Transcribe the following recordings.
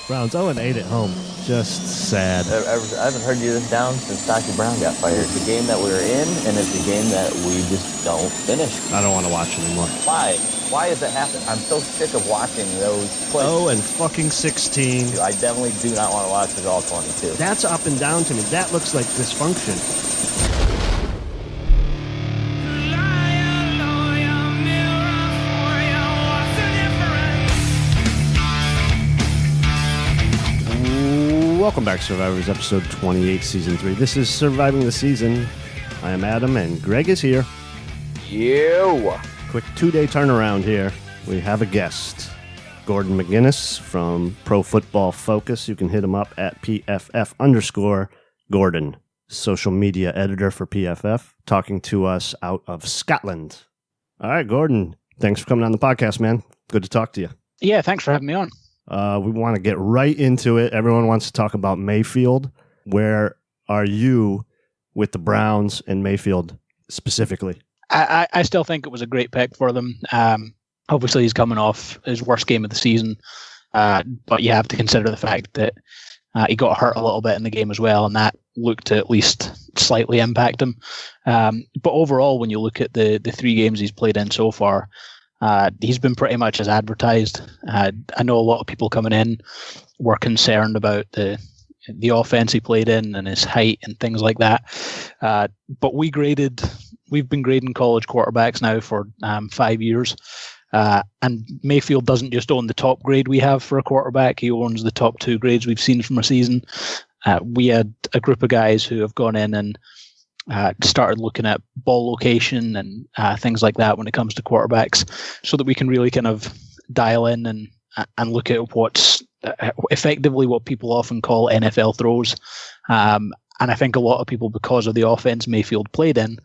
Browns 0-8 at home. Just sad. I haven't heard you this down since Dr. Brown got fired. It's a game that we were in, and it's a game that we just don't finish. I don't want to watch anymore. Why? Why does that happen? I'm so sick of watching those plays. 0-16. I definitely do not want to watch it all 22. That's up and down to me. That looks like dysfunction. Welcome back, Survivors, episode 28, season 3. This is Surviving the Season. I am Adam, and Greg is here. You. Quick 2-day turnaround here. We have a guest, Gordon McGuinness from Pro Football Focus. You can hit him up at PFF_Gordon, social media editor for PFF, talking to us out of Scotland. All right, Gordon, thanks for coming on the podcast, man. Good to talk to you. Yeah, thanks for having me on. We want to get right into it. Everyone wants to talk about Mayfield. Where are you with the Browns and Mayfield specifically? I still think it was a great pick for them. Obviously, he's coming off his worst game of the season, but you have to consider the fact that he got hurt a little bit in the game as well, and that looked to at least slightly impact him. But overall, when you look at the 3 games he's played in so far, he's been pretty much as advertised. I know a lot of people coming in were concerned about the offense he played in and his height and things like that. But we've been grading college quarterbacks now for 5 years. And Mayfield doesn't just own the top grade we have for a quarterback. He owns the top 2 grades we've seen from a season. We had a group of guys who have gone in and started looking at ball location and things like that when it comes to quarterbacks, so that we can really kind of dial in and look at what's effectively what people often call NFL throws. And I think a lot of people, because of the offense Mayfield played in,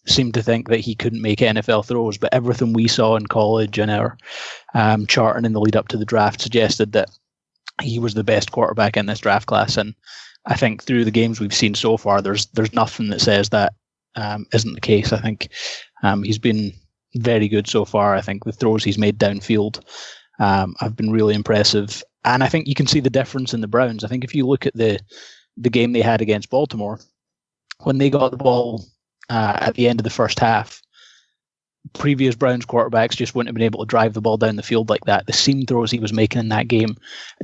seem to think that he couldn't make NFL throws. But everything we saw in college and our charting in the lead up to the draft suggested that he was the best quarterback in this draft class. And I think through the games we've seen so far, there's nothing that says that isn't the case. I think he's been very good so far. I think the throws he's made downfield have been really impressive. And I think you can see the difference in the Browns. I think if you look at the game they had against Baltimore, when they got the ball at the end of the first half, previous Browns quarterbacks just wouldn't have been able to drive the ball down the field like that. The seam throws he was making in that game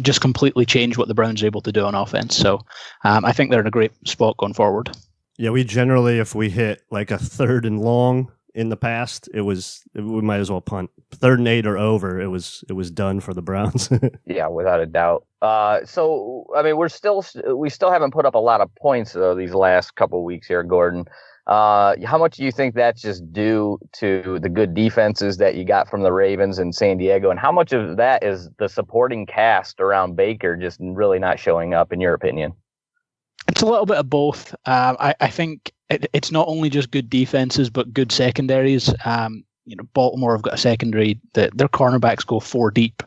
just completely changed what the Browns are able to do on offense. So I think they're in a great spot going forward. Yeah, we generally, if we hit like a 3rd and long in the past, we might as well punt. 3rd and 8 or over, it was done for the Browns. Yeah, without a doubt. So I mean, we still haven't put up a lot of points though these last couple of weeks here, Gordon. How much do you think that's just due to the good defenses that you got from the Ravens and San Diego, and how much of that is the supporting cast around Baker just really not showing up, in your opinion? It's a little bit of both. I think it's not only just good defenses, but good secondaries. Baltimore have got a secondary that their cornerbacks go 4 deep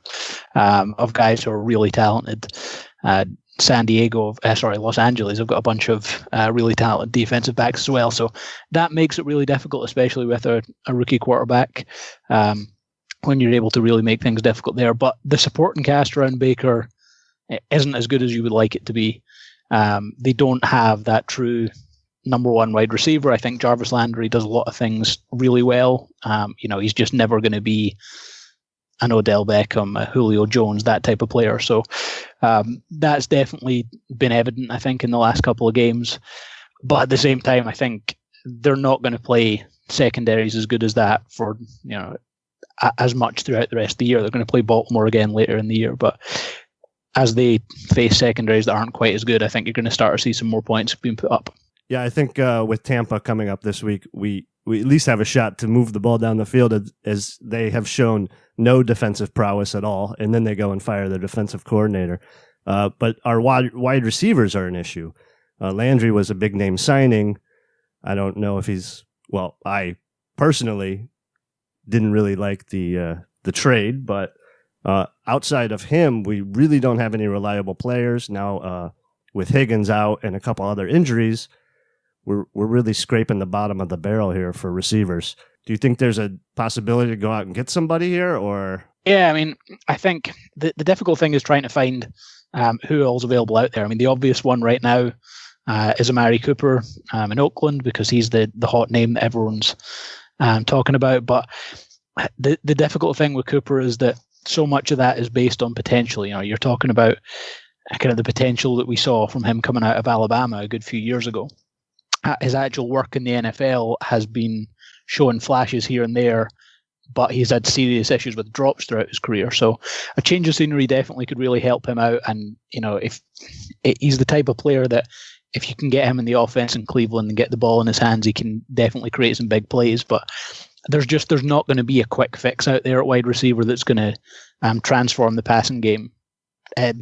of guys who are really talented. Los Angeles have got a bunch of really talented defensive backs as well. So that makes it really difficult, especially with a rookie quarterback, when you're able to really make things difficult there. But the supporting cast around Baker isn't as good as you would like it to be. They don't have that true number 1 wide receiver. I think Jarvis Landry does a lot of things really well. He's just never going to be an Odell Beckham, a Julio Jones, that type of player. So that's definitely been evident, I think, in the last couple of games. But at the same time, I think they're not going to play secondaries as good as that for as much throughout the rest of the year. They're going to play Baltimore again later in the year, but as they face secondaries that aren't quite as good, I think you're going to start to see some more points being put up. Yeah, I think with Tampa coming up this week, we at least have a shot to move the ball down the field, as they have shown no defensive prowess at all, and then they go and fire their defensive coordinator. But our wide receivers are an issue. Landry was a big name signing. I don't know if I personally didn't really like the trade, but outside of him, we really don't have any reliable players. Now, with Higgins out and a couple other injuries, we're really scraping the bottom of the barrel here for receivers. Do you think there's a possibility to go out and get somebody here, or? Yeah, I mean, I think the difficult thing is trying to find who else available out there. I mean, the obvious one right now is Amari Cooper in Oakland, because he's the hot name that everyone's talking about. But the difficult thing with Cooper is that so much of that is based on potential. You're talking about kind of the potential that we saw from him coming out of Alabama a good few years ago. His actual work in the NFL has been showing flashes here and there, but he's had serious issues with drops throughout his career. So a change of scenery definitely could really help him out. And, if he's the type of player that if you can get him in the offense in Cleveland and get the ball in his hands, he can definitely create some big plays. But there's not going to be a quick fix out there at wide receiver that's going to transform the passing game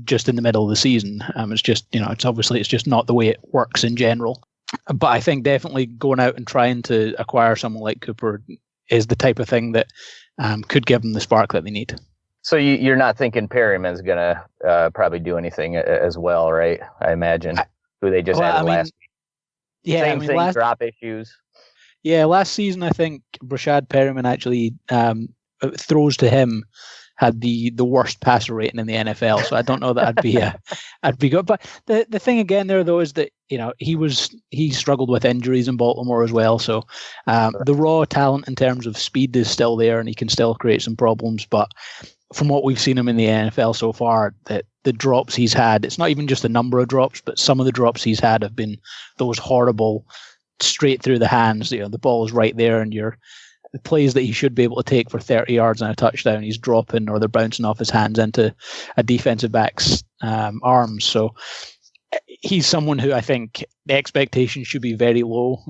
just in the middle of the season. It's just, it's just not the way it works in general. But I think definitely going out and trying to acquire someone like Cooper is the type of thing that could give them the spark that they need. So you're not thinking Perryman's going to probably do anything as well, right? I imagine. Who they just added last week. Yeah, Same thing, drop issues. Yeah, last season I think Brashad Perriman actually throws to him had the worst passer rating in the NFL. So I don't know that I'd be good. But the thing again there though is that he struggled with injuries in Baltimore as well. So the raw talent in terms of speed is still there, and he can still create some problems. But from what we've seen him in the NFL so far, that the drops he's had, it's not even just the number of drops, but some of the drops he's had have been those horrible straight through the hands. The ball is right there, and the plays that he should be able to take for 30 yards and a touchdown, he's dropping, or they're bouncing off his hands into a defensive back's arms. So he's someone who I think the expectation should be very low.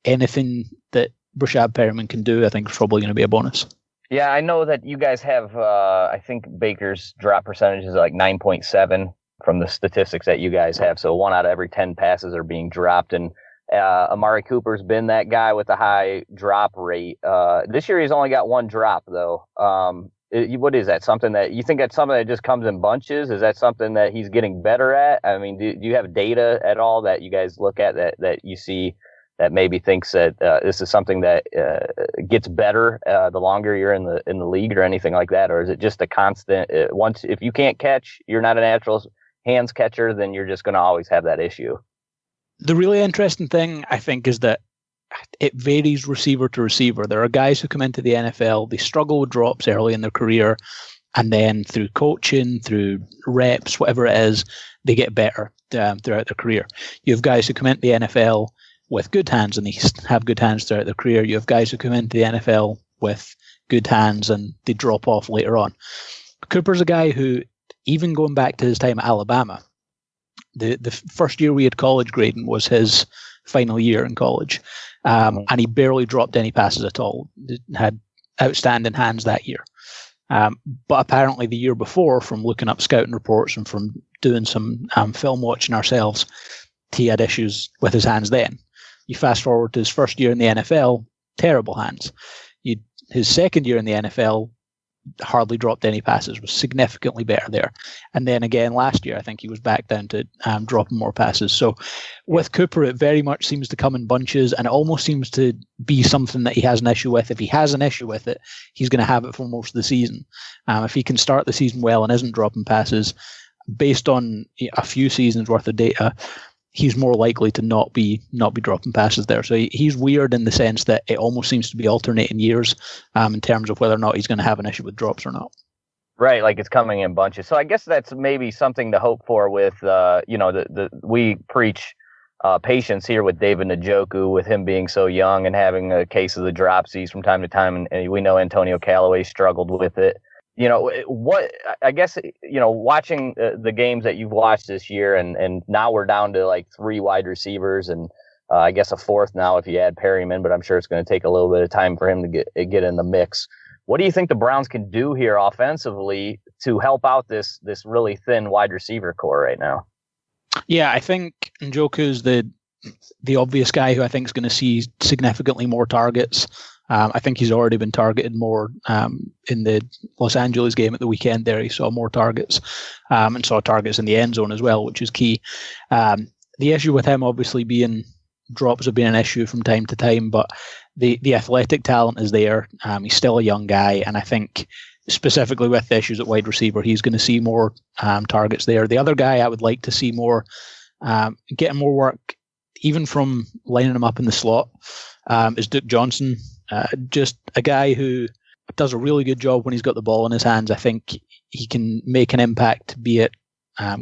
Anything that Brashad Perriman can do, I think, is probably going to be a bonus. Yeah, I know that you guys have, I think Baker's drop percentage is like 9.7 from the statistics that you guys have. So 1 out of every 10 passes are being dropped. And Amari Cooper's been that guy with a high drop rate. This year he's only got 1 drop, though. What is that? Something that you think that's something that just comes in bunches? Is that something that he's getting better at? I mean, do you have data at all that you guys look at that you see that maybe thinks that this is something that gets better the longer you're in the league, or anything like that? Or is it just a constant? Once, if you can't catch, you're not a natural hands catcher, then you're just going to always have that issue. The really interesting thing, I think, is that it varies receiver to receiver. There are guys who come into the NFL, they struggle with drops early in their career, and then through coaching, through reps, whatever it is, they get better throughout their career. You have guys who come into the NFL with good hands, and they have good hands throughout their career. You have guys who come into the NFL with good hands and they drop off later on. Cooper's a guy who, even going back to his time at Alabama, the first year we had college grading was his final year in college, and he barely dropped any passes at all. Had outstanding hands that year. But apparently the year before, from looking up scouting reports and from doing some film watching ourselves, he had issues with his hands then. You fast forward to his first year in the NFL, terrible hands. His second year in the NFL, hardly dropped any passes, was significantly better there. And then again last year, I think he was back down to dropping more passes. So with Cooper, it very much seems to come in bunches, and it almost seems to be something that he has an issue with. If he has an issue with it, he's going to have it for most of the season. If he can start the season well and isn't dropping passes, based on a few seasons worth of data, he's more likely to not be dropping passes there. So he's weird in the sense that it almost seems to be alternating years in terms of whether or not he's going to have an issue with drops or not. Right, like it's coming in bunches. So I guess that's maybe something to hope for with, we preach patience here with David Njoku, with him being so young and having a case of the dropsies from time to time. And we know Antonio Callaway struggled with it. Watching the games that you've watched this year, and now we're down to like 3 wide receivers, and I guess a 4th now if you add Perryman, but I'm sure it's going to take a little bit of time for him to get in the mix. What do you think the Browns can do here offensively to help out this really thin wide receiver core right now? Yeah, I think Njoku's the obvious guy who I think is going to see significantly more targets. I think he's already been targeted more in the Los Angeles game at the weekend there. He saw more targets and saw targets in the end zone as well, which is key. The issue with him obviously being drops have been an issue from time to time, but the athletic talent is there. He's still a young guy, and I think specifically with the issues at wide receiver, he's going to see more targets there. The other guy I would like to see more, getting more work, even from lining him up in the slot, is Duke Johnson. Just a guy who does a really good job when he's got the ball in his hands. I think he can make an impact, be it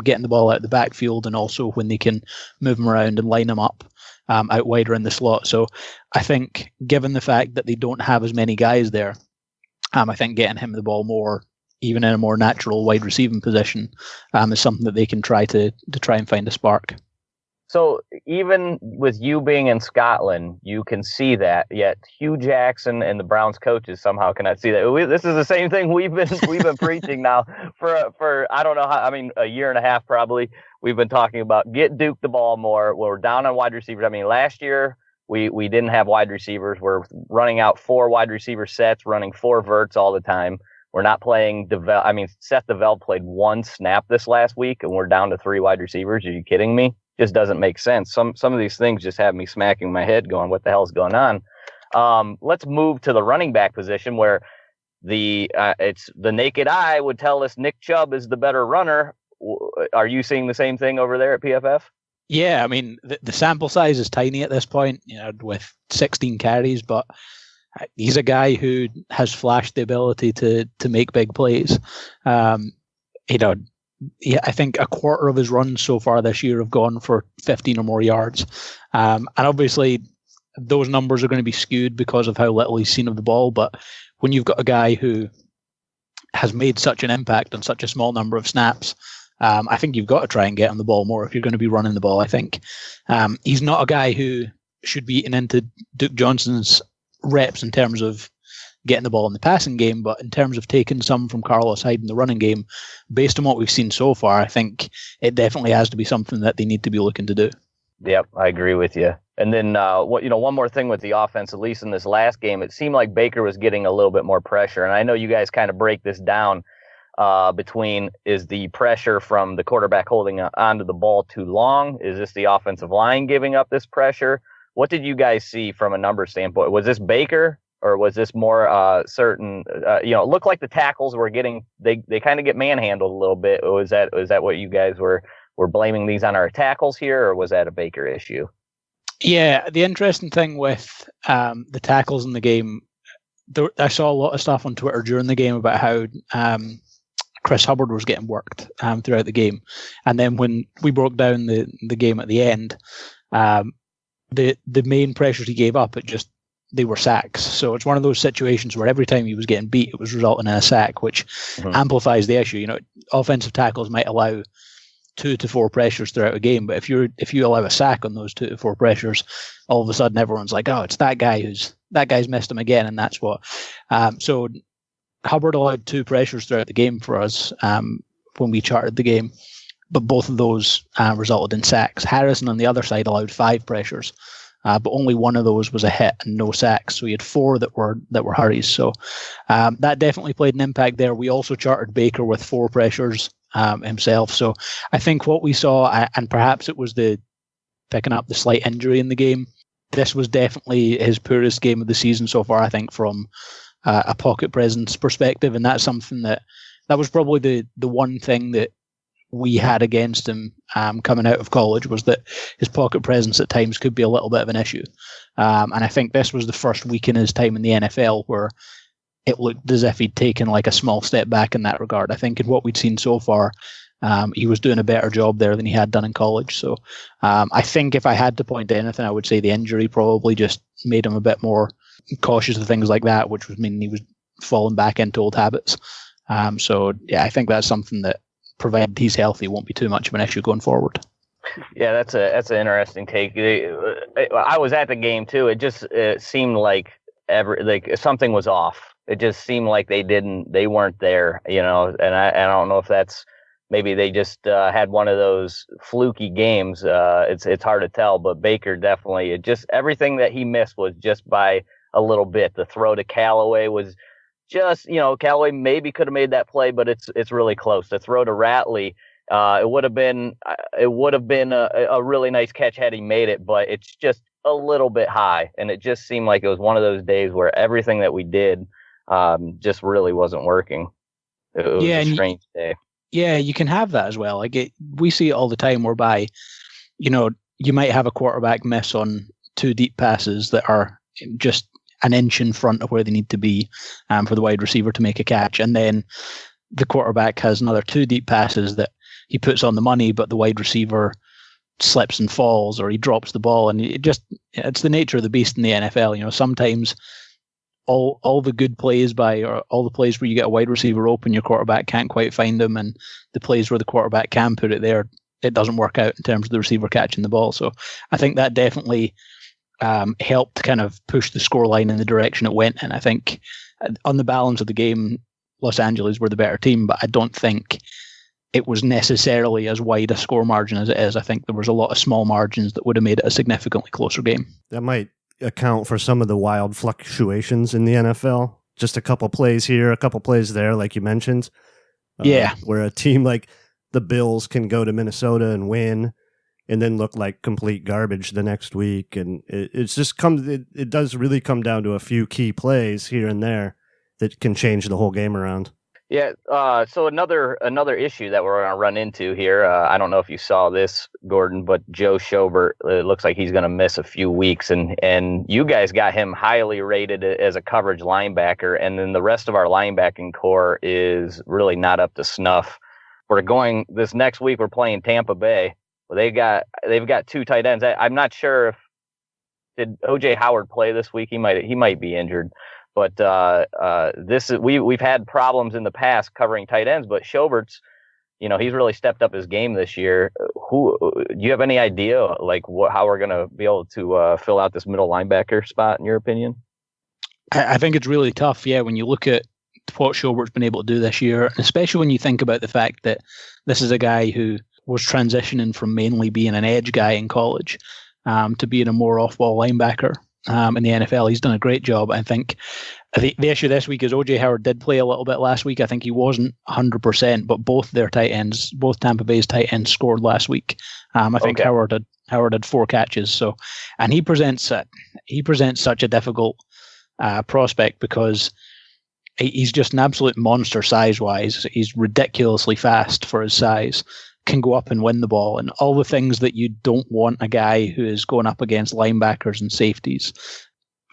getting the ball out of the backfield, and also when they can move him around and line him up out wider in the slot. So I think, given the fact that they don't have as many guys there, I think getting him the ball more, even in a more natural wide receiving position, is something that they can try to try and find a spark. So even with you being in Scotland, you can see that. Yet Hugh Jackson and the Browns coaches somehow cannot see that. This is the same thing we've been preaching now for I don't know how. I mean, a year and a half probably. We've been talking about get Duke the ball more. We're down on wide receivers. I mean, last year we didn't have wide receivers. We're running out 4 wide receiver sets, running 4 verts all the time. We're not playing Seth DeVell played 1 snap this last week, and we're down to 3 wide receivers. Are you kidding me? Just doesn't make sense. Some of these things just have me smacking my head going, what the hell's going on? Let's move to the running back position, where it's the naked eye would tell us Nick Chubb is the better runner. Are you seeing the same thing over there at PFF? Yeah, I mean, the sample size is tiny at this point, with 16 carries, but he's a guy who has flashed the ability to make big plays. I think a quarter of his runs so far this year have gone for 15 or more yards. And obviously, those numbers are going to be skewed because of how little he's seen of the ball. But when you've got a guy who has made such an impact on such a small number of snaps, I think you've got to try and get him the ball more if you're going to be running the ball, I think. He's not a guy who should be eating into Duke Johnson's reps in terms of getting the ball in the passing game, but in terms of taking some from Carlos Hyde in the running game, based on what we've seen so far, I think it definitely has to be something that they need to be looking to do. Yep, I agree with you. And then, one more thing with the offense, at least in this last game, it seemed like Baker was getting a little bit more pressure. And I know you guys kind of break this down between, is the pressure from the quarterback holding onto the ball too long? Is this the offensive line giving up this pressure? What did you guys see from a number standpoint? Was this Baker? Or was this more certain? It looked like the tackles were getting they kind of get manhandled a little bit. Was that what you guys were blaming these on our tackles here, or was that a Baker issue? Yeah, the interesting thing with the tackles in the game, I saw a lot of stuff on Twitter during the game about how Chris Hubbard was getting worked throughout the game, and then when we broke down the game at the end, the main pressures he gave up, they were sacks. So it's one of those situations where every time he was getting beat, it was resulting in a sack, which amplifies the issue. Offensive tackles might allow 2 to 4 pressures throughout a game, but if you allow a sack on those 2 to 4 pressures, all of a sudden everyone's like, oh, it's that guy's missed him again, and that's what. So Hubbard allowed 2 pressures throughout the game for us when we charted the game, but both of those resulted in sacks. Harrison on the other side allowed 5 pressures. But only one of those was a hit and no sacks. So he had 4 that were hurries. So that definitely played an impact there. We also charted Baker with 4 pressures himself. So I think what we saw, and perhaps it was the picking up the slight injury in the game, this was definitely his poorest game of the season so far, I think, from a pocket presence perspective. And that's something that was probably the one thing that we had against him coming out of college, was that his pocket presence at times could be a little bit of an issue. And I think this was the first week in his time in the NFL where it looked as if he'd taken like a small step back in that regard. I think in what we'd seen so far, he was doing a better job there than he had done in college. So I think if I had to point to anything, I would say the injury probably just made him a bit more cautious of things like that, which was meaning he was falling back into old habits. So yeah, I think that's something that, provided he's healthy, won't be too much of an issue going forward. Yeah, that's an interesting take. I was at the game too. It seemed like something was off. It just seemed like they weren't there, and I don't know if that's, maybe they just had one of those fluky games. It's hard to tell, but Baker definitely, everything that he missed was just by a little bit. The throw to Callaway was just, Callaway maybe could have made that play, but it's really close. The throw to Ratley, it would have been a really nice catch had he made it, but it's just a little bit high, and it just seemed like it was one of those days where everything that we did just really wasn't working. It was a strange day. Yeah, you can have that as well. We see it all the time whereby, you might have a quarterback miss on 2 deep passes that are just an inch in front of where they need to be for the wide receiver to make a catch. And then the quarterback has another 2 deep passes that he puts on the money, but the wide receiver slips and falls, or he drops the ball. And it's the nature of the beast in the NFL. Sometimes all the good plays or all the plays where you get a wide receiver open, your quarterback can't quite find them. And the plays where the quarterback can put it there, it doesn't work out in terms of the receiver catching the ball. So I think that definitely helped kind of push the scoreline in the direction it went. And I think on the balance of the game, Los Angeles were the better team, but I don't think it was necessarily as wide a score margin as it is. I think there was a lot of small margins that would have made it a significantly closer game. That might account for some of the wild fluctuations in the NFL. Just a couple plays here, a couple plays there, like you mentioned. Where a team like the Bills can go to Minnesota and win and then look like complete garbage the next week. And it does really come down to a few key plays here and there that can change the whole game around. Yeah. So another issue that we're going to run into here, I don't know if you saw this, Gordon, but Joe Schobert, it looks like he's going to miss a few weeks, and you guys got him highly rated as a coverage linebacker, and then the rest of our linebacking core is really not up to snuff. We're going this next week. We're playing Tampa Bay. Well, they've got 2 tight ends. I'm not sure if did O.J. Howard play this week. He might be injured. But we've had problems in the past covering tight ends, but Schobert's, he's really stepped up his game this year. Do you have any idea how we're going to be able to fill out this middle linebacker spot, in your opinion? I think it's really tough. Yeah, when you look at what Schobert's been able to do this year, especially when you think about the fact that this is a guy who was transitioning from mainly being an edge guy in college to being a more off-ball linebacker. In the NFL, he's done a great job. I think the issue this week is O.J. Howard did play a little bit last week. I think he wasn't 100%, but both Tampa Bay's tight ends scored last week. I think Howard had 4 catches. So, and he presents such a difficult prospect because he's just an absolute monster size-wise. He's ridiculously fast for his size. Can go up and win the ball, and all the things that you don't want a guy who is going up against linebackers and safeties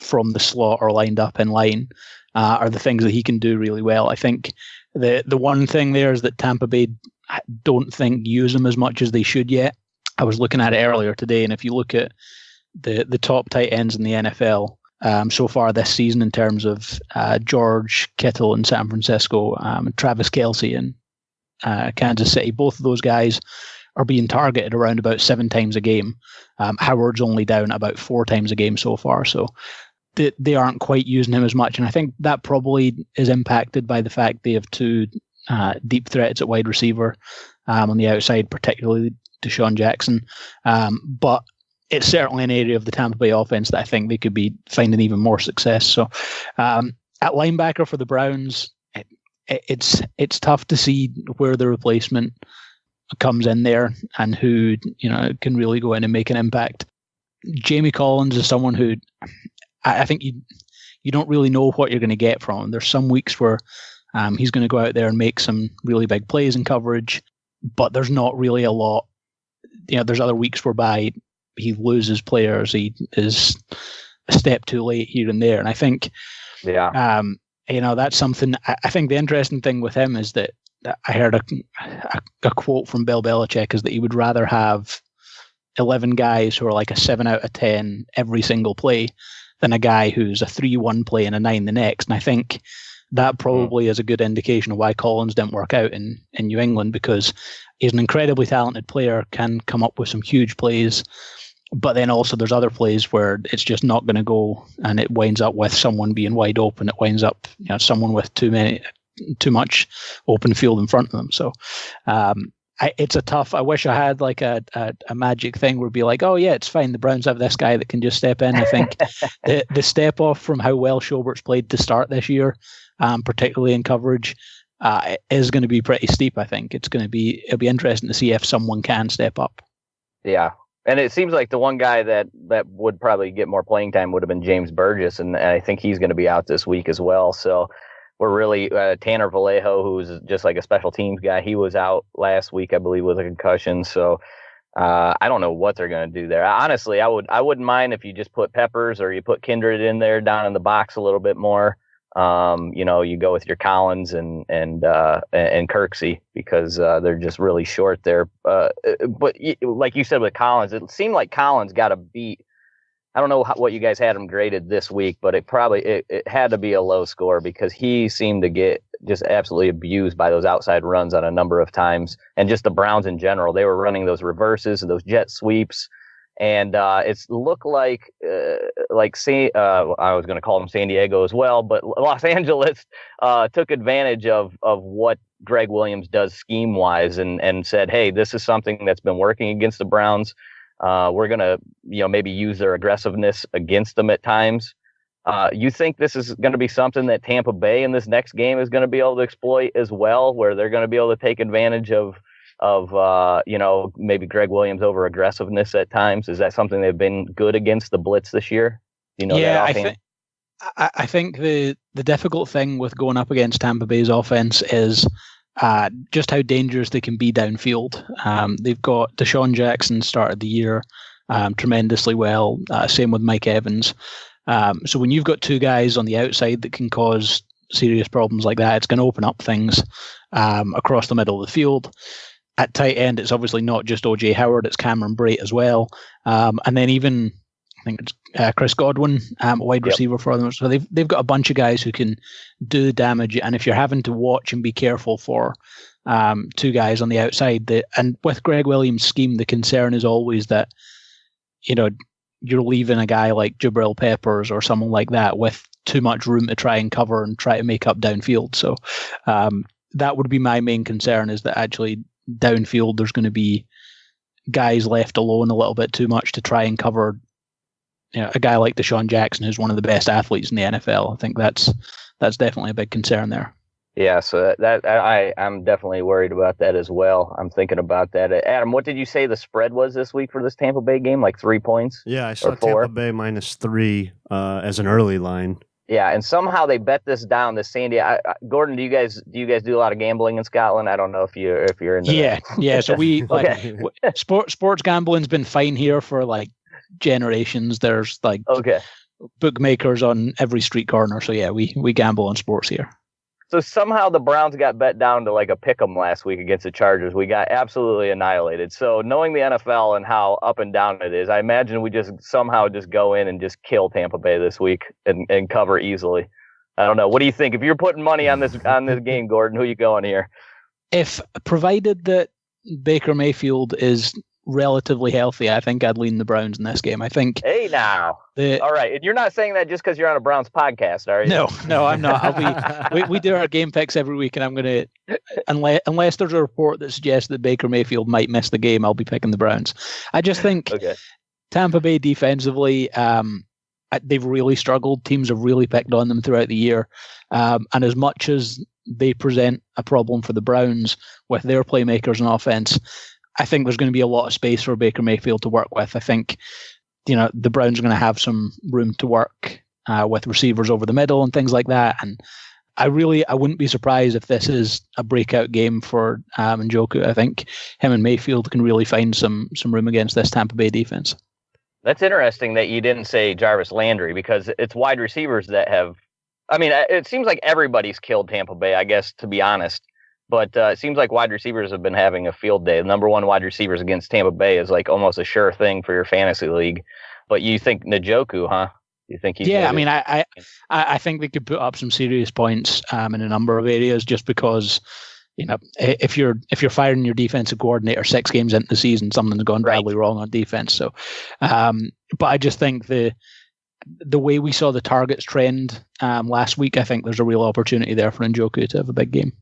from the slot or lined up in line are the things that he can do really well. I think the one thing there is that Tampa Bay don't think use him as much as they should yet. I was looking at it earlier today, and if you look at the top tight ends in the NFL so far this season in terms of George Kittle in San Francisco, Travis Kelce in Kansas City, both of those guys are being targeted around about 7 times a game. Howard's only down about 4 times a game so far, so they aren't quite using him as much, and I think that probably is impacted by the fact they have 2 deep threats at wide receiver on the outside, particularly Deshaun Jackson, but it's certainly an area of the Tampa Bay offense that I think they could be finding even more success. So at linebacker for the Browns, it's tough to see where the replacement comes in there and who can really go in and make an impact. Jamie Collins is someone who I think you don't really know what you're going to get from him. There's some weeks where he's going to go out there and make some really big plays in coverage, but there's not really a lot. There's other weeks whereby he loses players. He is a step too late here and there, and I think that's something. I think the interesting thing with him is that I heard a quote from Bill Belichick is that he would rather have 11 guys who are like a 7 out of 10 every single play than a guy who's a 3-1 play and a 9 the next. And I think that probably is a good indication of why Collins didn't work out in New England, because he's an incredibly talented player, can come up with some huge plays. But then also there's other plays where it's just not going to go, and it winds up with someone being wide open. It winds up someone with too much open field in front of them. So it's a tough. I wish I had like a magic thing where it'd be like, oh yeah, it's fine. The Browns have this guy that can just step in. I think the step off from how well Schobert's played to start this year, particularly in coverage, is going to be pretty steep. I think it'll be interesting to see if someone can step up. Yeah. And it seems like the one guy that would probably get more playing time would have been James Burgess, and I think he's going to be out this week as well. So we're really Tanner Vallejo, who's just like a special teams guy. He was out last week, I believe, with a concussion. So I don't know what they're going to do there. Honestly, I wouldn't mind if you just put Peppers or you put Kindred in there down in the box a little bit more. You go with your Collins and Kirksey because they're just really short there. But like you said with Collins, it seemed like Collins got a beat. I don't know what you guys had him graded this week, but it had to be a low score because he seemed to get just absolutely abused by those outside runs on a number of times. And just the Browns in general, they were running those reverses, those jet sweeps. And it's looked like I was going to call them San Diego as well, but Los Angeles took advantage of what Greg Williams does scheme wise and said, hey, this is something that's been working against the Browns. We're going to, maybe use their aggressiveness against them at times. You think this is going to be something that Tampa Bay in this next game is going to be able to exploit as well, where they're going to be able to take advantage of maybe Greg Williams over aggressiveness at times? Is that something they've been good against the blitz this year? I think the difficult thing with going up against Tampa Bay's offense is just how dangerous they can be downfield. They've got Deshaun Jackson started the year tremendously well. Same with Mike Evans. So when you've got two guys on the outside that can cause serious problems like that, it's going to open up things across the middle of the field. At tight end, it's obviously not just O.J. Howard, it's Cameron Brate as well. And then even, I think it's Chris Godwin, a wide receiver for them. So they've got a bunch of guys who can do the damage. And if you're having to watch and be careful for two guys on the outside, and with Greg Williams' scheme, the concern is always that, you're leaving a guy like Jabril Peppers or someone like that with too much room to try and cover and try to make up downfield. So that would be my main concern, is that actually downfield there's going to be guys left alone a little bit too much to try and cover a guy like Deshaun Jackson, who's one of the best athletes in the NFL. I think that's definitely a big concern there. Yeah, so I'm definitely worried about that as well. I'm thinking about that. Adam, what did you say the spread was this week for this Tampa Bay game? Like 3 points? Yeah, I saw Tampa Bay -3 as an early line. Yeah, and somehow they bet this down. The San Diego. Gordon, do you guys do a lot of gambling in Scotland? I don't know if you're into that. Yeah. So we sports gambling's been fine here for like generations. There's bookmakers on every street corner. So yeah, we gamble on sports here. So somehow the Browns got bet down to like a pick'em last week against the Chargers. We got absolutely annihilated. So knowing the NFL and how up and down it is, I imagine we just somehow just go in and just kill Tampa Bay this week and cover easily. I don't know. What do you think? If you're putting money on this game, Gordon, who are you going here? If provided that Baker Mayfield is relatively healthy, I think I'd lean the Browns in this game. I think. Hey, now. All right, and you're not saying that just because you're on a Browns podcast, are you? No, I'm not. We do our game picks every week, and I'm going to, unless there's a report that suggests that Baker Mayfield might miss the game, I'll be picking the Browns. I just think Tampa Bay defensively, they've really struggled. Teams have really picked on them throughout the year, and as much as they present a problem for the Browns with their playmakers and offense, I think there's going to be a lot of space for Baker Mayfield to work with. I think, the Browns are going to have some room to work with receivers over the middle and things like that. And I wouldn't be surprised if this is a breakout game for Njoku. I think him and Mayfield can really find some room against this Tampa Bay defense. That's interesting that you didn't say Jarvis Landry, because it's wide receivers that have. I mean, it seems like everybody's killed Tampa Bay, I guess, to be honest. But it seems like wide receivers have been having a field day. The number one wide receivers against Tampa Bay is like almost a sure thing for your fantasy league. But you think Njoku, huh? You think he's? Yeah, I mean, I think they could put up some serious points in a number of areas, just because, if you're firing your defensive coordinator 6 games into the season, something's gone badly wrong on defense. So, but I just think the way we saw the targets trend last week, I think there's a real opportunity there for Njoku to have a big game.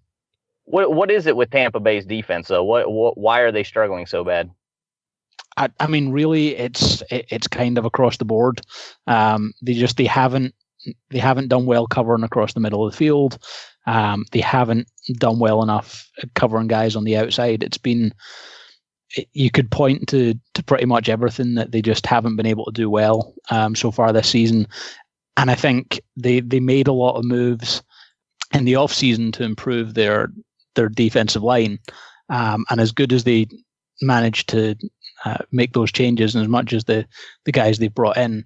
What is it with Tampa Bay's defense though? Why are they struggling so bad? I mean, really, it's kind of across the board. They haven't done well covering across the middle of the field. They haven't done well enough covering guys on the outside. You could point to pretty much everything that they just haven't been able to do well so far this season. And I think they made a lot of moves in the off season to improve their defensive line, and as good as they managed to make those changes, and as much as the guys they've brought in,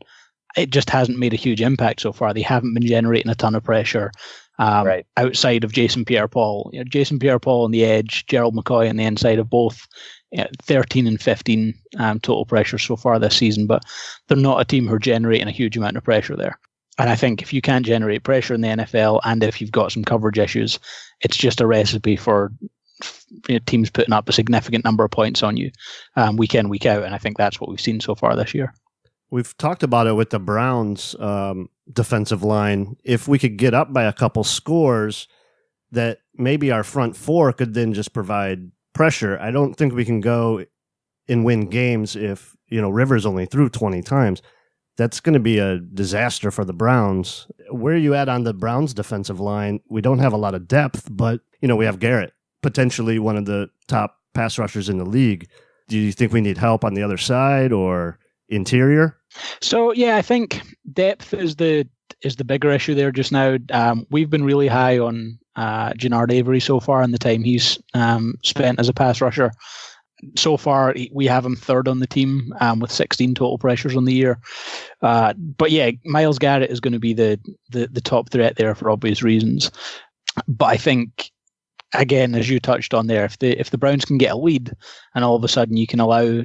it just hasn't made a huge impact so far. They haven't been generating a ton of pressure outside of Jason Pierre-Paul. Jason Pierre-Paul on the edge, Gerald McCoy on the inside of both 13 and 15 total pressure so far this season, but they're not a team who are generating a huge amount of pressure there. And I think if you can't generate pressure in the NFL, and if you've got some coverage issues, it's just a recipe for teams putting up a significant number of points on you week in, week out. And I think that's what we've seen so far this year. We've talked about it with the Browns defensive line. If we could get up by a couple scores, that maybe our front four could then just provide pressure. I don't think we can go and win games if, Rivers only threw 20 times. That's going to be a disaster for the Browns. Where are you at on the Browns defensive line? We don't have a lot of depth, but, we have Garrett, potentially one of the top pass rushers in the league. Do you think we need help on the other side or interior? So, I think depth is the bigger issue there just now. We've been really high on Gennard Avery so far in the time he's spent as a pass rusher. So far, we have him third on the team with 16 total pressures on the year. But Myles Garrett is going to be the top threat there for obvious reasons. But I think, again, as you touched on there, if the Browns can get a lead and all of a sudden you can allow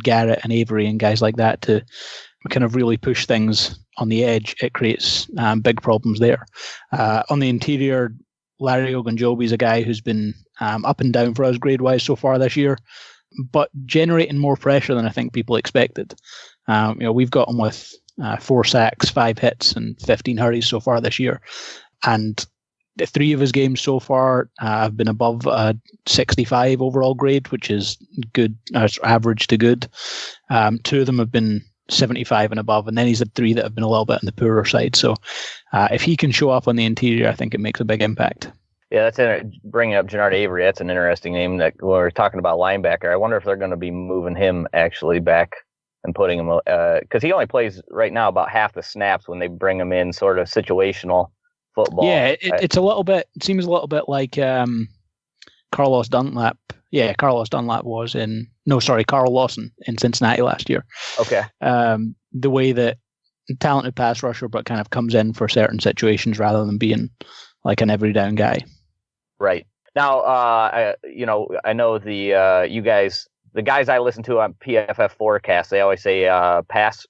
Garrett and Avery and guys like that to kind of really push things on the edge, it creates big problems there. On the interior, Larry Ogunjobi is a guy who's been up and down for us grade-wise so far this year, but generating more pressure than I think people expected. We've got him with 4 sacks, 5 hits, and 15 hurries so far this year. And the 3 of his games so far have been above a 65 overall grade, which is good, average to good. 2 of them have been 75 and above, and then he's had 3 that have been a little bit on the poorer side. So if he can show up on the interior, I think it makes a big impact. Yeah, bringing up Gennard Avery. That's an interesting name. That we're talking about linebacker. I wonder if they're going to be moving him actually back and putting him because he only plays right now about half the snaps when they bring him in, sort of situational football. Yeah, it's a little bit. It seems a little bit like Carlos Dunlap. Yeah, Carlos Dunlap was in. No, sorry, Carl Lawson in Cincinnati last year. Okay. The way that talented pass rusher, but kind of comes in for certain situations rather than being like an every down guy. Right. Now, I know the guys I listen to on PFF Forecast, they always say pass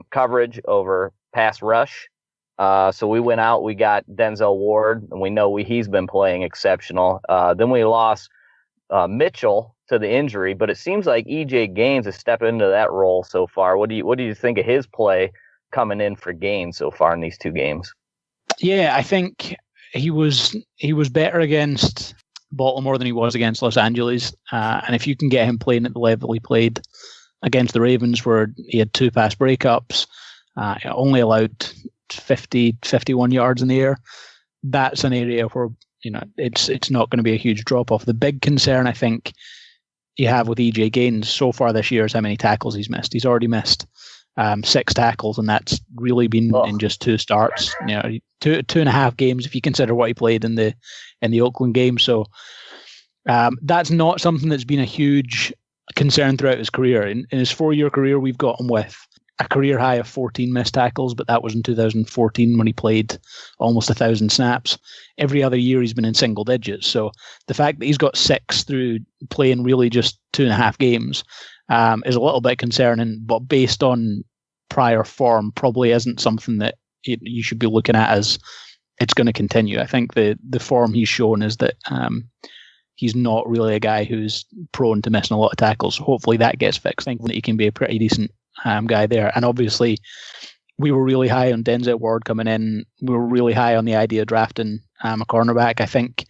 coverage over pass rush. So we went out, we got Denzel Ward, and we know he's been playing exceptional. Then we lost Mitchell to the injury, but it seems like EJ Gaines has stepped into that role so far. What do you think of his play coming in for Gaines so far in these 2 games? Yeah, I think he was better against Baltimore than he was against Los Angeles. And if you can get him playing at the level he played against the Ravens, where he had 2 pass breakups, only allowed 51 yards in the air, that's an area where it's not going to be a huge drop off. The big concern I think you have with EJ Gaines so far this year is how many tackles he's missed. He's already missed 6 tackles, and that's really been in just 2 starts. 2.5 games if you consider what he played in the Oakland game. So that's not something that's been a huge concern throughout his career. In his 4-year career, we've got him with a career high of 14 missed tackles, but that was in 2014 when he played almost 1,000 snaps. Every other year he's been in single digits. So the fact that he's got 6 through playing really just 2.5 games is a little bit concerning, but based on prior form, probably isn't something that you should be looking at as it's going to continue. I think the form he's shown is that he's not really a guy who's prone to missing a lot of tackles. So hopefully that gets fixed. I think that he can be a pretty decent guy there. And obviously, we were really high on Denzel Ward coming in. We were really high on the idea of drafting a cornerback. I think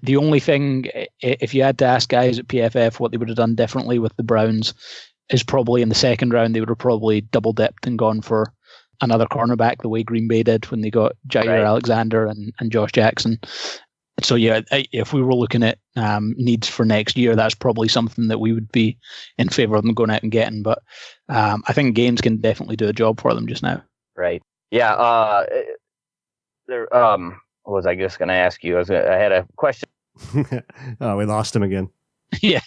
the only thing, if you had to ask guys at PFF what they would have done differently with the Browns, is probably in the 2nd round, they would have probably double dipped and gone for another cornerback the way Green Bay did when they got Jair Alexander and Josh Jackson. So if we were looking at needs for next year, that's probably something that we would be in favor of them going out and getting. But I think Gaines can definitely do a job for them just now. Right. Yeah. What was I just going to ask you? I had a question. Oh, we lost him again. Yeah.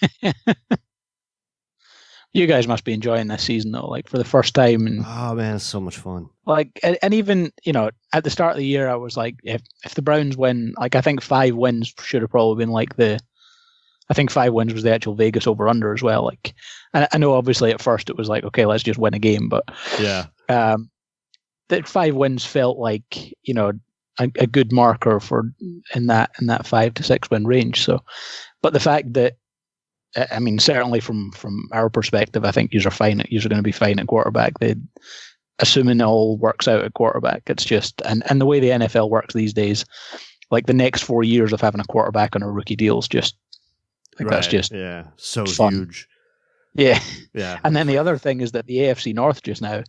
You guys must be enjoying this season though, like for the first time. And oh man, it's so much fun. Like, and even, at the start of the year, I was like, if the Browns win, like I think 5 wins should have probably been like I think 5 wins was the actual Vegas over under as well. Like, I know obviously at first it was like, okay, let's just win a game, but yeah, that 5 wins felt like, a good marker for in that 5 to 6 win range. So, but the fact that, I mean, certainly from our perspective, I think you're going to be fine at quarterback. Assuming it all works out at quarterback, it's just, and the way the NFL works these days, like the next 4 years of having a quarterback on a rookie deal is just, like, right. That's just so fun. Huge. Yeah. Yeah. And then the other thing is that the AFC North just now,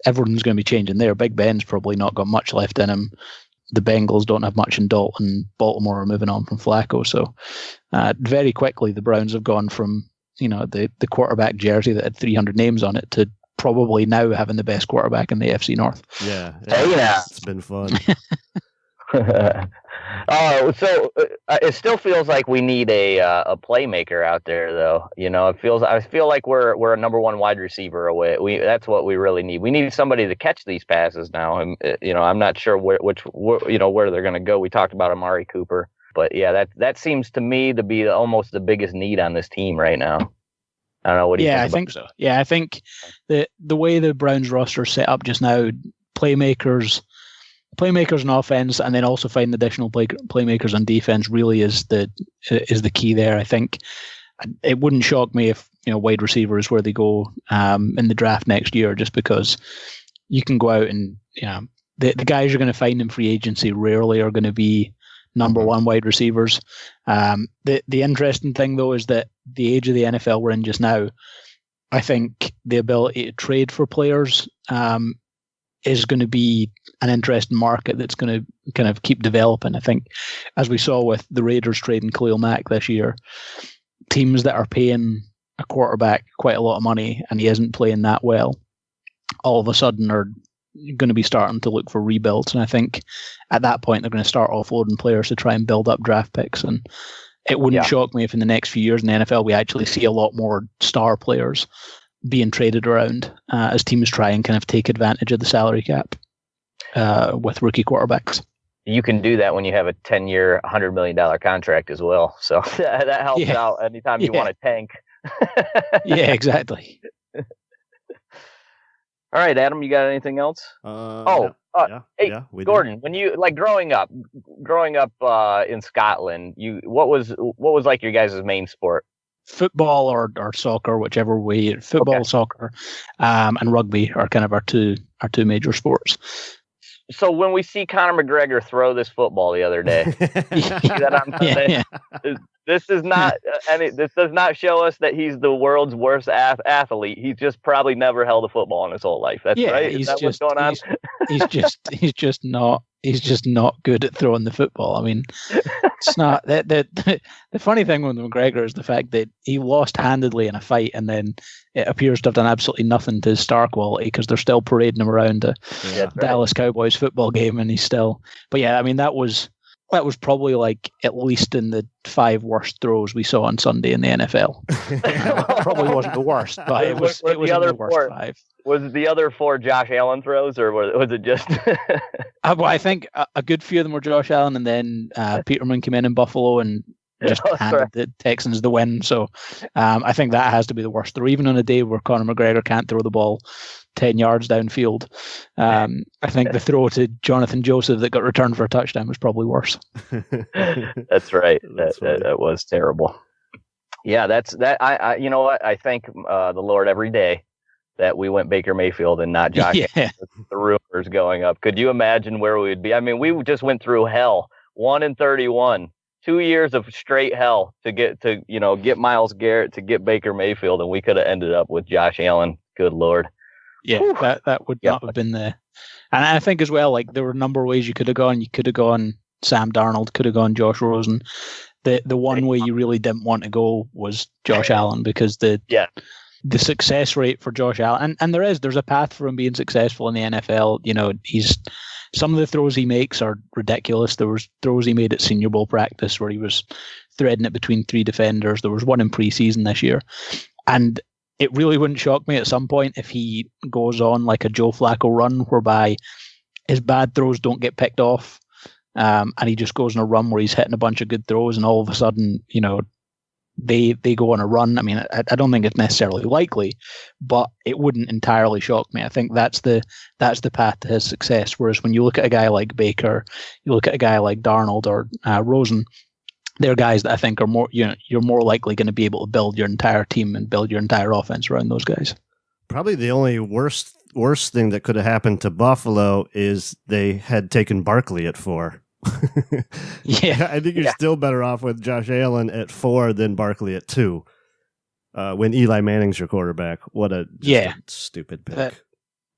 everyone's going to be changing there. Big Ben's probably not got much left in him. The Bengals don't have much in Dalton. Baltimore are moving on from Flacco. So very quickly, the Browns have gone from, the quarterback jersey that had 300 names on it to probably now having the best quarterback in the AFC North. Yeah. Yeah. It's been fun. So it still feels like we need a playmaker out there, though. I feel like we're a number 1 wide receiver away. That's what we really need. We need somebody to catch these passes now. And I'm not sure where they're going to go. We talked about Amari Cooper, but yeah, that seems to me to be almost the biggest need on this team right now. I don't know. What do you think? Yeah, I think so. Yeah, I think the way the Browns roster is set up just now, playmakers on offense, and then also finding additional playmakers on defense really is the key there. I think it wouldn't shock me if wide receiver is where they go in the draft next year, just because you can go out and the guys you're going to find in free agency rarely are going to be number 1 wide receivers. The interesting thing though is that the age of the NFL we're in just now, I think the ability to trade for players is going to be an interesting market that's going to kind of keep developing. I think, as we saw with the Raiders trading Khalil Mack this year, teams that are paying a quarterback quite a lot of money and he isn't playing that well, all of a sudden are going to be starting to look for rebuilds. And I think at that point they're going to start offloading players to try and build up draft picks. And it wouldn't shock me if in the next few years in the NFL we actually see a lot more star players being traded around as teams try and kind of take advantage of the salary cap with rookie quarterbacks. You can do that when you have a 10-year, $100 million contract as well. So that helps out anytime you want to tank. Yeah, exactly. All right, Adam, you got anything else? Hey, Gordon, when you growing up in Scotland, what was like your guys' main sport? Football or soccer, whichever way. Football, soccer, and rugby are kind of our two major sports. So when we see Conor McGregor throw this football the other day, this is not this does not show us that he's the world's worst athlete. He's just probably never held a football in his whole life. That's right. Is that what's going on? He's just not good at throwing the football. I mean, it's not that the funny thing with McGregor is the fact that he lost handedly in a fight, and then it appears to have done absolutely nothing to his star quality because they're still parading him around a Dallas Cowboys football game, and he's still. But yeah, I mean that was probably like at least in the 5 worst throws we saw on Sunday in the NFL. Probably wasn't the worst, but it was in the worst 5. Was it the other 4 Josh Allen throws, or was it just? Well, I think a good few of them were Josh Allen, and then Peterman came in Buffalo and just handed the Texans the win. So I think that has to be the worst throw, even on a day where Conor McGregor can't throw the ball 10 yards downfield. I think the throw to Jonathan Joseph that got returned for a touchdown was probably worse. That's right. That was terrible. Yeah, I you know what? I thank the Lord every day that we went Baker Mayfield and not Josh. The rumors going up. Could you imagine where we would be? I mean, we just went through hell. 1-31, 2 years of straight hell to get Myles Garrett, to get Baker Mayfield, and we could have ended up with Josh Allen. Good Lord. Yeah, that would not have been the. And I think as well, like there were a number of ways you could have gone. You could have gone Sam Darnold, could have gone Josh Rosen. The one way you really didn't want to go was Josh Allen, because the success rate for Josh Allen, and there's a path for him being successful in the NFL. You know, he's some of the throws he makes are ridiculous. There was throws he made at Senior Bowl practice where he was threading it between 3 defenders. There was one in preseason this year. And it really wouldn't shock me at some point if he goes on like a Joe Flacco run whereby his bad throws don't get picked off, and he just goes on a run where he's hitting a bunch of good throws, and all of a sudden, they go on a run. I mean, I don't think it's necessarily likely, but it wouldn't entirely shock me. I think that's the path to his success. Whereas when you look at a guy like Baker, you look at a guy like Darnold or Rosen, they're guys that I think are more, you're more likely going to be able to build your entire team and build your entire offense around those guys. Probably the only worst thing that could have happened to Buffalo is they had taken Barkley at 4. Yeah, I think you're still better off with Josh Allen at 4 than Barkley at 2. When Eli Manning's your quarterback, what a stupid pick.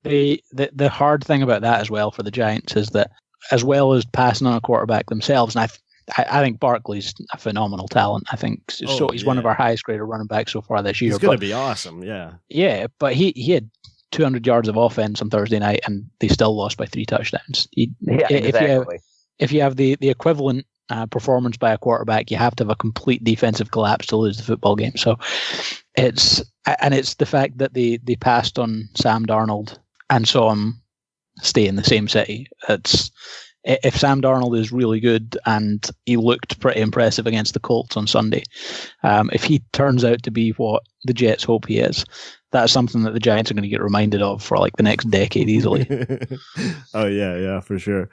The hard thing about that as well for the Giants is that as well as passing on a quarterback themselves, and I think Barkley's a phenomenal talent. I think he's one of our highest graded running backs so far this year. He's going to be awesome, yeah. Yeah, but he had 200 yards of offense on Thursday night, and they still lost by 3 touchdowns. Exactly. If you have the equivalent performance by a quarterback, you have to have a complete defensive collapse to lose the football game. So it's the fact that they passed on Sam Darnold and saw him stay in the same city. If Sam Darnold is really good, and he looked pretty impressive against the Colts on Sunday, if he turns out to be what the Jets hope he is, that's something that the Giants are going to get reminded of for like the next decade easily. Oh yeah, for sure.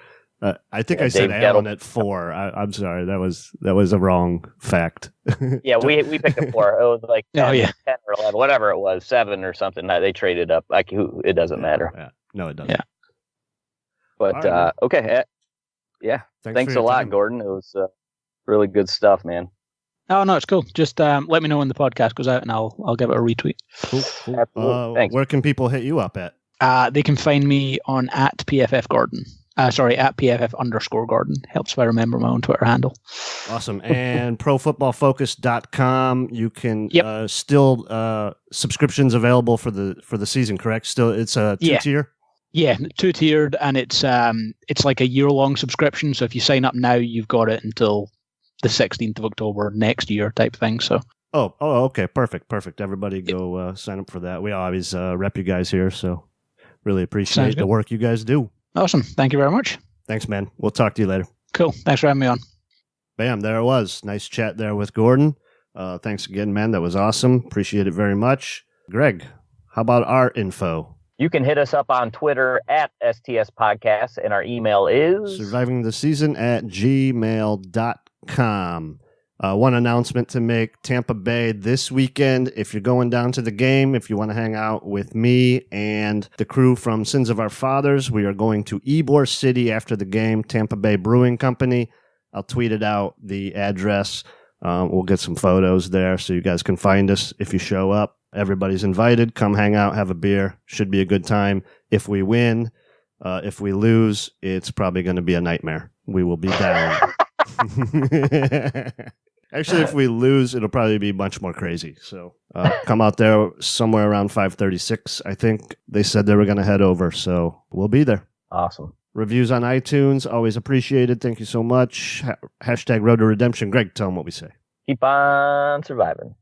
I think I said Allen at 4. I'm sorry, that was a wrong fact. Yeah, we picked a 4. It was like 10 or 11, whatever it was, 7 or something. They traded up. Like it doesn't matter. Yeah. No, it doesn't. Yeah. But right, okay. Yeah. Thanks a lot, Gordon. It was really good stuff, man. Oh no, it's cool. Just let me know when the podcast goes out, and I'll give it a retweet. Cool. Absolutely. Thanks. Where can people hit you up at? They can find me on at PFF Gordon. At PFF_Gordon. Helps if I remember my own Twitter handle. Awesome. And ProFootballFocus.com. You can still subscriptions available for the season, correct? Still, it's a 2-tier. Yeah, 2-tiered, and it's like a year-long subscription. So if you sign up now, you've got it until the 16th of October next year, type thing. So. Oh, okay, perfect. Everybody go sign up for that. We always rep you guys here, so really appreciate the work you guys do. Awesome. Thank you very much. Thanks, man. We'll talk to you later. Cool. Thanks for having me on. Bam, there it was. Nice chat there with Gordon. Thanks again, man. That was awesome. Appreciate it very much. Greg, how about our info? You can hit us up on Twitter at STS Podcast, and our email is survivingtheseason@gmail.com. One announcement to make: Tampa Bay this weekend. If you're going down to the game, if you want to hang out with me and the crew from Sins of Our Fathers, we are going to Ybor City after the game, Tampa Bay Brewing Company. I'll tweet it out, the address. We'll get some photos there so you guys can find us if you show up. Everybody's invited. Come hang out, have a beer. Should be a good time. If we win, if we lose, it's probably going to be a nightmare. We will be down. Actually, if we lose, it'll probably be much more crazy. So come out there somewhere around 5:36. I think they said they were going to head over, so we'll be there. Awesome. Reviews on iTunes, always appreciated. Thank you so much. Hashtag Road to Redemption. Greg, tell them what we say. Keep on surviving.